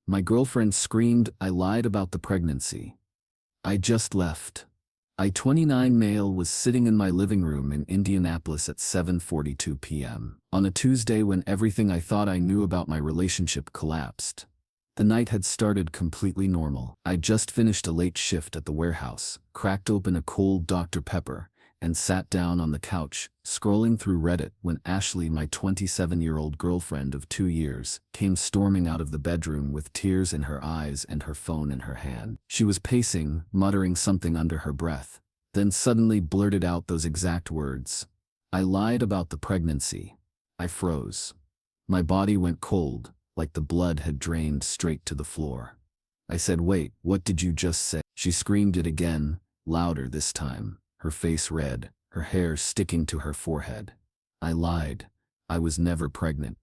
My girlfriend screamed. I lied about the pregnancy. I just left. I 29 male was sitting in my living room in Indianapolis at 7:42 p.m. on a Tuesday when everything I thought I knew about my relationship collapsed. The night had started completely normal. I just finished a late shift at the warehouse, cracked open a cold Dr. Pepper, and sat down on the couch, scrolling through Reddit when Ashley, my 27-year-old girlfriend of 2 years, came storming out of the bedroom with tears in her eyes and her phone in her hand. She was pacing, muttering something under her breath, then suddenly blurted out those exact words. I lied about the pregnancy. I froze. My body went cold, like the blood had drained straight to the floor. I said, "Wait, what did you just say?" She screamed it again, louder this time, her face red, her hair sticking to her forehead. I lied. I was never pregnant.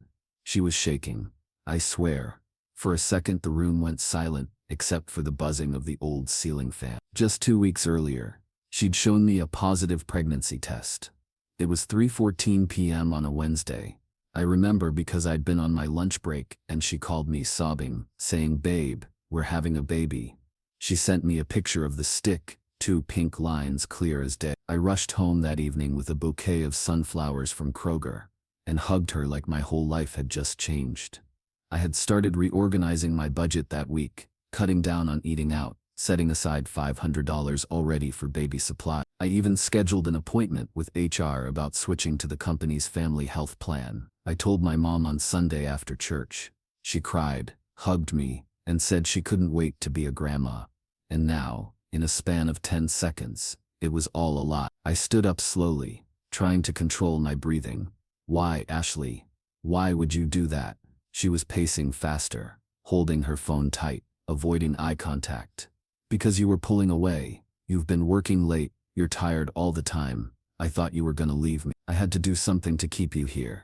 She was shaking. I swear. For a second the room went silent, except for the buzzing of the old ceiling fan. Just 2 weeks earlier, she'd shown me a positive pregnancy test. It was 3:14 p.m. on a Wednesday. I remember because I'd been on my lunch break and she called me sobbing, saying, "Babe, we're having a baby." She sent me a picture of the stick, 2 pink lines clear as day. I rushed home that evening with a bouquet of sunflowers from Kroger and hugged her like my whole life had just changed. I had started reorganizing my budget that week, cutting down on eating out, setting aside $500 already for baby supply. I even scheduled an appointment with HR about switching to the company's family health plan. I told my mom on Sunday after church. She cried, hugged me, and said she couldn't wait to be a grandma. And now, in a span of 10 seconds, it was all a lie. I stood up slowly, trying to control my breathing. "Why, Ashley? Why would you do that?" She was pacing faster, holding her phone tight, avoiding eye contact. "Because you were pulling away. You've been working late, you're tired all the time. I thought you were gonna leave me. I had to do something to keep you here."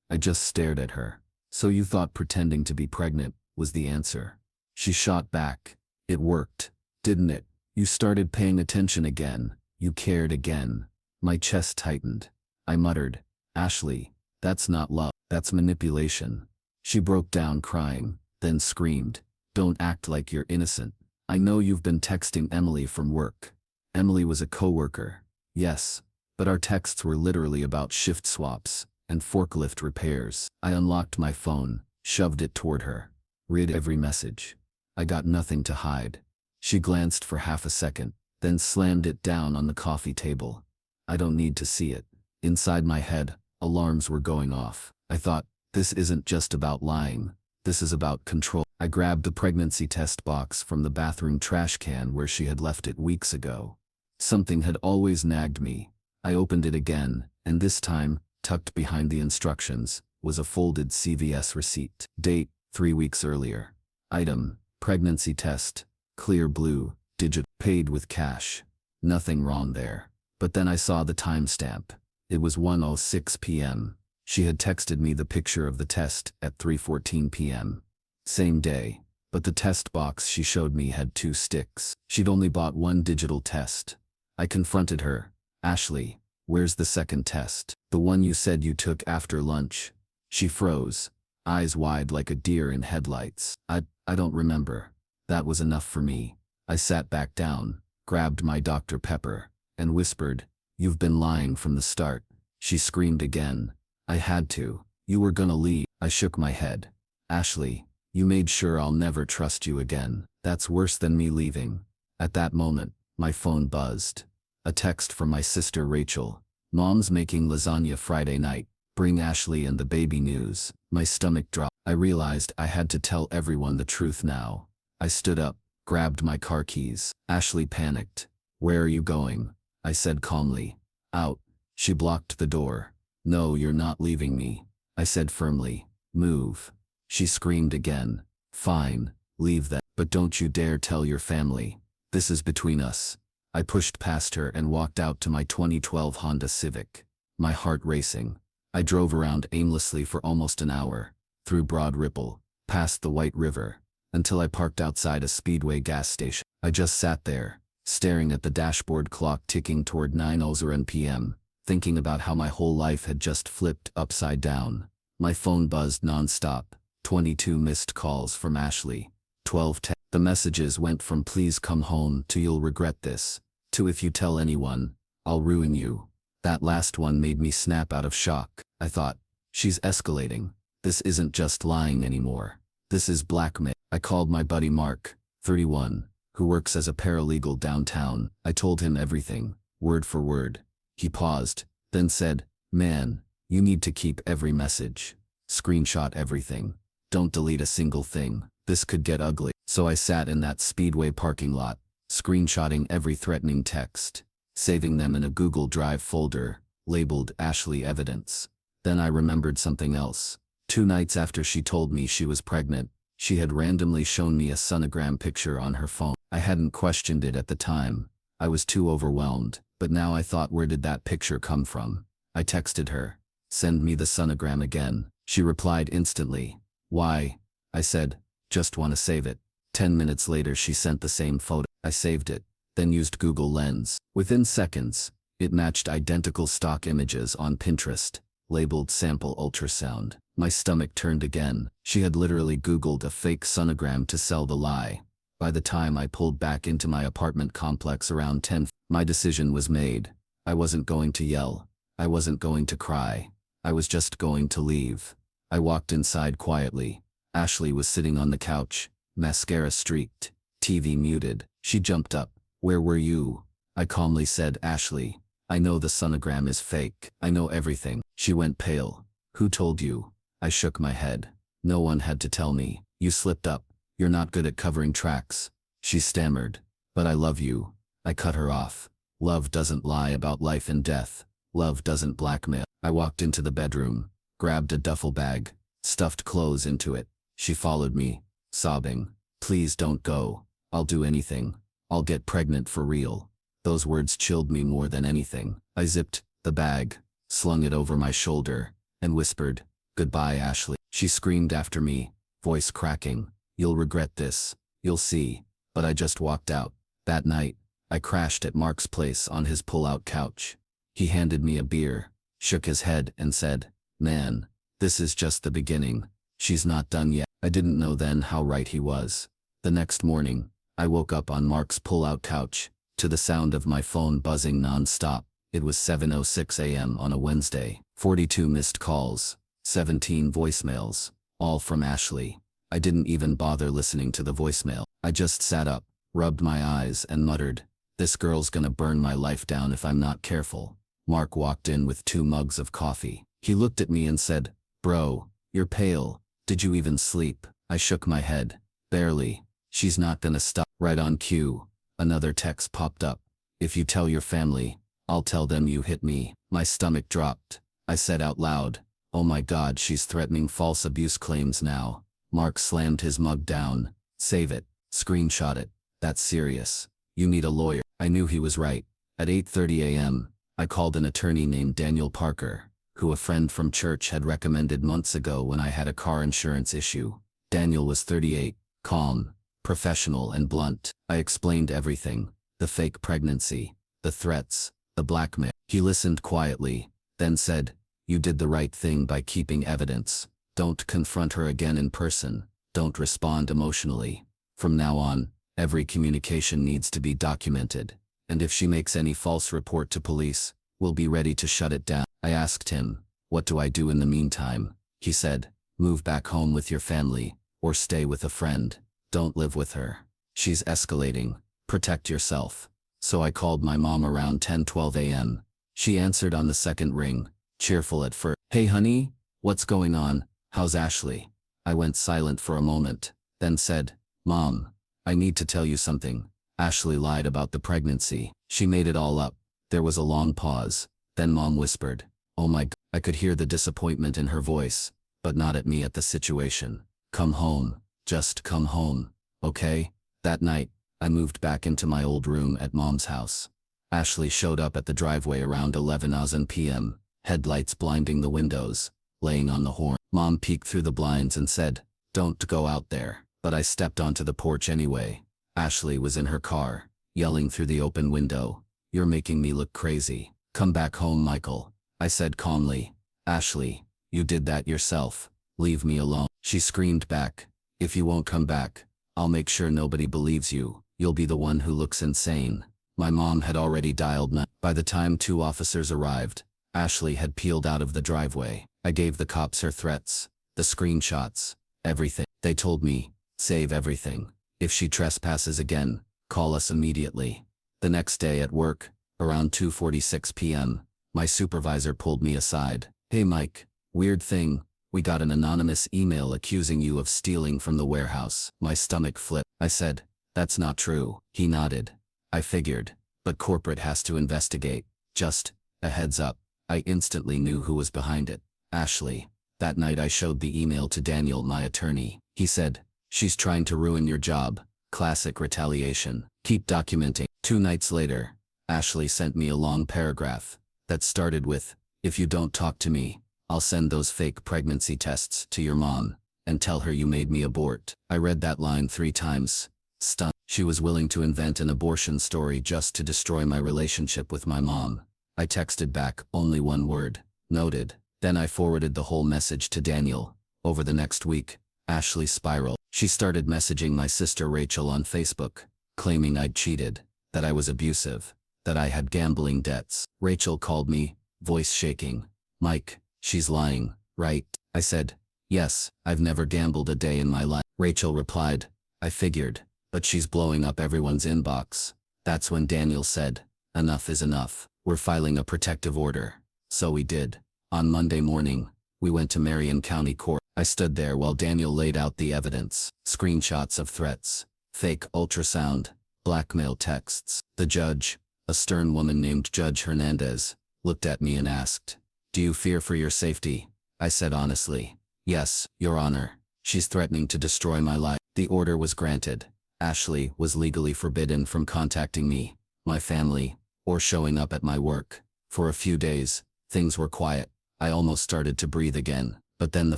I just stared at her. "So you thought pretending to be pregnant was the answer?" She shot back. "It worked, didn't it? You started paying attention again. You cared again." My chest tightened. I muttered, "Ashley, that's not love, that's manipulation." She broke down crying, then screamed, "Don't act like you're innocent. I know you've been texting Emily from work." Emily was a coworker. Yes, but our texts were literally about shift swaps and forklift repairs. I unlocked my phone, shoved it toward her, read every message. I got nothing to hide. She glanced for half a second, then slammed it down on the coffee table. "I don't need to see it." Inside my head, alarms were going off. I thought, this isn't just about lying. This is about control. I grabbed the pregnancy test box from the bathroom trash can where she had left it weeks ago. Something had always nagged me. I opened it again, and this time, tucked behind the instructions, was a folded CVS receipt. Date, 3 weeks earlier. Item, pregnancy test, clear blue, digit, paid with cash. Nothing wrong there. But then I saw the timestamp. It was 1:06 p.m. She had texted me the picture of the test at 3:14 p.m. Same day, but the test box she showed me had 2 sticks. She'd only bought 1 digital test. I confronted her. "Ashley, where's the second test? The one you said you took after lunch?" She froze, eyes wide like a deer in headlights. I don't remember." That was enough for me. I sat back down, grabbed my Dr. Pepper, and whispered, "You've been lying from the start." She screamed again. "I had to. You were gonna leave." I shook my head. "Ashley, you made sure I'll never trust you again. That's worse than me leaving." At that moment, my phone buzzed. A text from my sister Rachel. "Mom's making lasagna Friday night. Bring Ashley and the baby news." My stomach dropped. I realized I had to tell everyone the truth now. I stood up, grabbed my car keys. Ashley panicked. "Where are you going?" I said calmly. "Out." She blocked the door. "No, you're not leaving me." I said firmly. "Move." She screamed again. "Fine, leave then. But don't you dare tell your family. This is between us." I pushed past her and walked out to my 2012 Honda Civic, my heart racing. I drove around aimlessly for almost an hour, through Broad Ripple, past the White River, until I parked outside a Speedway gas station. I just sat there, staring at the dashboard clock ticking toward 9:00 p.m., thinking about how my whole life had just flipped upside down. My phone buzzed nonstop, 22 missed calls from Ashley. 12 10. The messages went from "please come home" to "you'll regret this" to "if you tell anyone, I'll ruin you." That last one made me snap out of shock. I thought, she's escalating. This isn't just lying anymore. This is blackmail. I called my buddy Mark, 31, who works as a paralegal downtown. I told him everything, word for word. He paused, then said, "Man, you need to keep every message. Screenshot everything. Don't delete a single thing. This could get ugly." So I sat in that Speedway parking lot, screenshotting every threatening text, saving them in a Google Drive folder, labeled Ashley Evidence. Then I remembered something else. 2 nights after she told me she was pregnant, she had randomly shown me a sonogram picture on her phone. I hadn't questioned it at the time. I was too overwhelmed, but now I thought, where did that picture come from? I texted her, "Send me the sonogram again." She replied instantly. "Why?" I said, "Just want to save it." 10 minutes later she sent the same photo. I saved it, then used Google Lens. Within seconds, it matched identical stock images on Pinterest, labeled sample ultrasound. My stomach turned again. She had literally Googled a fake sonogram to sell the lie. By the time I pulled back into my apartment complex around 10, my decision was made. I wasn't going to yell. I wasn't going to cry. I was just going to leave. I walked inside quietly. Ashley was sitting on the couch, mascara streaked, TV muted. She jumped up. "Where were you?" I calmly said, "Ashley, I know the sonogram is fake. I know everything." She went pale. "Who told you?" I shook my head. "No one had to tell me. You slipped up. You're not good at covering tracks." She stammered. "But I love you." I cut her off. Love doesn't lie about life and death. Love doesn't blackmail. I walked into the bedroom, grabbed a duffel bag, stuffed clothes into it. She followed me, sobbing, "Please don't go. I'll do anything. I'll get pregnant for real." Those words chilled me more than anything. I zipped the bag, slung it over my shoulder, and whispered, "Goodbye, Ashley." She screamed after me, voice cracking, "You'll regret this. You'll see." But I just walked out. That night, I crashed at Mark's place on his pull-out couch. He handed me a beer, shook his head, and said, "Man, this is just the beginning. She's not done yet." I didn't know then how right he was. The next morning, I woke up on Mark's pull-out couch, to the sound of my phone buzzing non-stop. It was 7:06 a.m. on a Wednesday. 42 missed calls, 17 voicemails, all from Ashley. I didn't even bother listening to the voicemail. I just sat up, rubbed my eyes, and muttered, "This girl's gonna burn my life down if I'm not careful." Mark walked in with 2 mugs of coffee. He looked at me and said, "Bro, you're pale. Did you even sleep?" I shook my head. "Barely. She's not gonna stop." Right on cue, another text popped up. "If you tell your family, I'll tell them you hit me." My stomach dropped. I said out loud, "Oh my God, she's threatening false abuse claims now." Mark slammed his mug down. "Save it. Screenshot it. That's serious. You need a lawyer." I knew he was right. At 8:30 a.m., I called an attorney named Daniel Parker, who a friend from church had recommended months ago when I had a car insurance issue. Daniel was 38, calm, professional, and blunt. I explained everything: the fake pregnancy, the threats, the blackmail. He listened quietly, then said, "You did the right thing by keeping evidence. Don't confront her again in person. Don't respond emotionally. From now on, every communication needs to be documented. And if she makes any false report to police, we'll be ready to shut it down." I asked him, "What do I do in the meantime?" He said, "Move back home with your family, or stay with a friend. Don't live with her. She's escalating. Protect yourself." So I called my mom around 10:12 a.m. She answered on the second ring, cheerful at first. "Hey honey, what's going on? How's Ashley?" I went silent for a moment, then said, "Mom, I need to tell you something. Ashley lied about the pregnancy. She made it all up." There was a long pause. Then Mom whispered, "Oh my God." I could hear the disappointment in her voice, but not at me, at the situation. "Come home. Just come home, okay?" That night, I moved back into my old room at Mom's house. Ashley showed up at the driveway around 11:00 p.m., headlights blinding the windows, laying on the horn. Mom peeked through the blinds and said, "Don't go out there." But I stepped onto the porch anyway. Ashley was in her car, yelling through the open window, "You're making me look crazy. Come back home, Michael." I said calmly, "Ashley, you did that yourself. Leave me alone." She screamed back, "If you won't come back, I'll make sure nobody believes you. You'll be the one who looks insane. My mom had already dialed 9. By the time 2 officers arrived, Ashley had peeled out of the driveway. I gave the cops her threats, the screenshots, everything. They told me, save everything. If she trespasses again, call us immediately. The next day at work, around 2:46 p.m., my supervisor pulled me aside. Hey Mike, weird thing, we got an anonymous email accusing you of stealing from the warehouse. My stomach flipped. I said, that's not true. He nodded. I figured, but corporate has to investigate. Just a heads up. I instantly knew who was behind it. Ashley. That night I showed the email to Daniel, my attorney. He said, she's trying to ruin your job. Classic retaliation. Keep documenting. 2 nights later, Ashley sent me a long paragraph that started with, if you don't talk to me, I'll send those fake pregnancy tests to your mom and tell her you made me abort. I read that line 3 times, stunned. She was willing to invent an abortion story just to destroy my relationship with my mom. I texted back only one word, noted. Then I forwarded the whole message to Daniel. Over the next week, Ashley spiraled. She started messaging my sister Rachel on Facebook, claiming I'd cheated, that I was abusive, that I had gambling debts. Rachel called me, voice shaking. Mike, she's lying, right? I said, yes, I've never gambled a day in my life. Rachel replied, I figured, but she's blowing up everyone's inbox. That's when Daniel said, enough is enough. We're filing a protective order. So we did. On Monday morning, we went to Marion County Court. I stood there while Daniel laid out the evidence, screenshots of threats, fake ultrasound, blackmail texts. The judge, a stern woman named Judge Hernandez, looked at me and asked, do you fear for your safety? I said honestly, yes, Your Honor. She's threatening to destroy my life. The order was granted. Ashley was legally forbidden from contacting me, my family, or showing up at my work. For a few days, things were quiet. I almost started to breathe again, but then the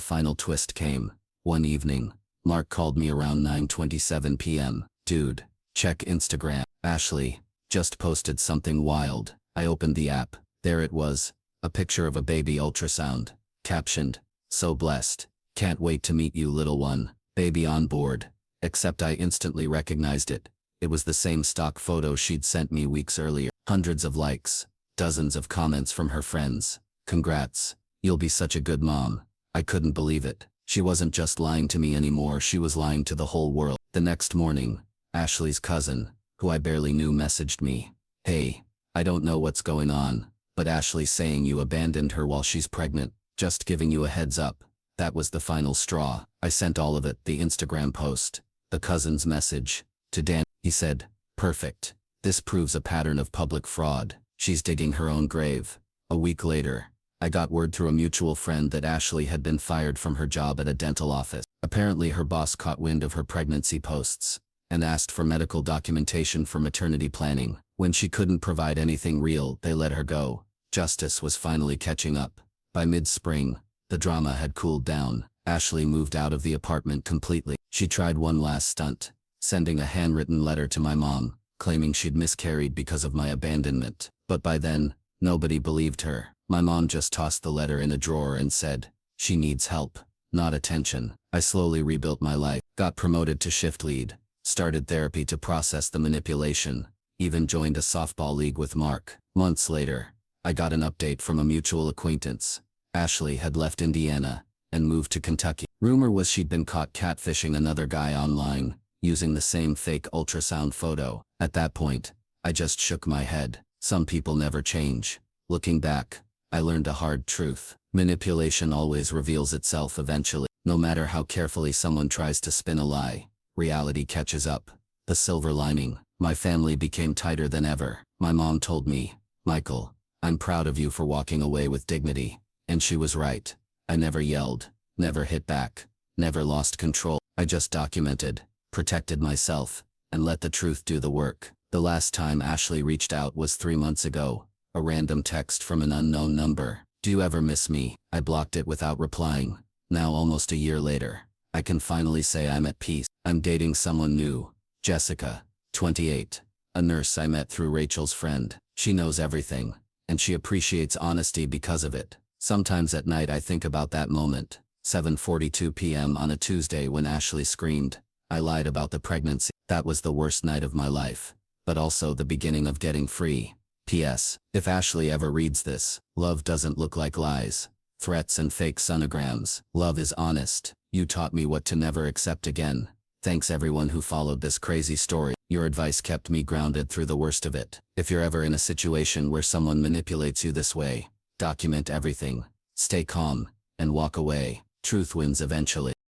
final twist came. One evening, Mark called me around 9:27 p.m. Dude, check Instagram. Ashley just posted something wild. I opened the app. There it was, a picture of a baby ultrasound, captioned, so blessed. Can't wait to meet you, little one. Baby on board. Except I instantly recognized it. It was the same stock photo she'd sent me weeks earlier. Hundreds of likes, dozens of comments from her friends. Congrats, you'll be such a good mom. I couldn't believe it. She wasn't just lying to me anymore, she was lying to the whole world. The next morning, Ashley's cousin, who I barely knew, messaged me. Hey, I don't know what's going on, but Ashley's saying you abandoned her while she's pregnant. Just giving you a heads up. That was the final straw. I sent all of it, the Instagram post, the cousin's message, to Dan. He said, perfect. This proves a pattern of public fraud. She's digging her own grave. A week later, I got word through a mutual friend that Ashley had been fired from her job at a dental office. Apparently her boss caught wind of her pregnancy posts and asked for medical documentation for maternity planning. When she couldn't provide anything real, they let her go. Justice was finally catching up. By mid-spring, the drama had cooled down. Ashley moved out of the apartment completely. She tried one last stunt, sending a handwritten letter to my mom, claiming she'd miscarried because of my abandonment. But by then, nobody believed her. My mom just tossed the letter in a drawer and said, she needs help, not attention. I slowly rebuilt my life, got promoted to shift lead, started therapy to process the manipulation, even joined a softball league with Mark. Months later, I got an update from a mutual acquaintance. Ashley had left Indiana and moved to Kentucky. Rumor was she'd been caught catfishing another guy online, using the same fake ultrasound photo. At that point, I just shook my head. Some people never change. Looking back, I learned a hard truth. Manipulation always reveals itself eventually. No matter how carefully someone tries to spin a lie, reality catches up. The silver lining, my family became tighter than ever. My mom told me, Michael, I'm proud of you for walking away with dignity. And she was right. I never yelled, never hit back, never lost control. I just documented, protected myself, and let the truth do the work. The last time Ashley reached out was 3 months ago. A random text from an unknown number. Do you ever miss me? I blocked it without replying. Now almost a year later, I can finally say I'm at peace. I'm dating someone new. Jessica, 28. A nurse I met through Rachel's friend. She knows everything, and she appreciates honesty because of it. Sometimes at night I think about that moment, 7:42 p.m. on a Tuesday when Ashley screamed, I lied about the pregnancy. That was the worst night of my life, but also the beginning of getting free. P.S. If Ashley ever reads this, love doesn't look like lies, threats and fake sonograms. Love is honest. You taught me what to never accept again. Thanks everyone who followed this crazy story. Your advice kept me grounded through the worst of it. If you're ever in a situation where someone manipulates you this way, document everything, stay calm, and walk away. Truth wins eventually.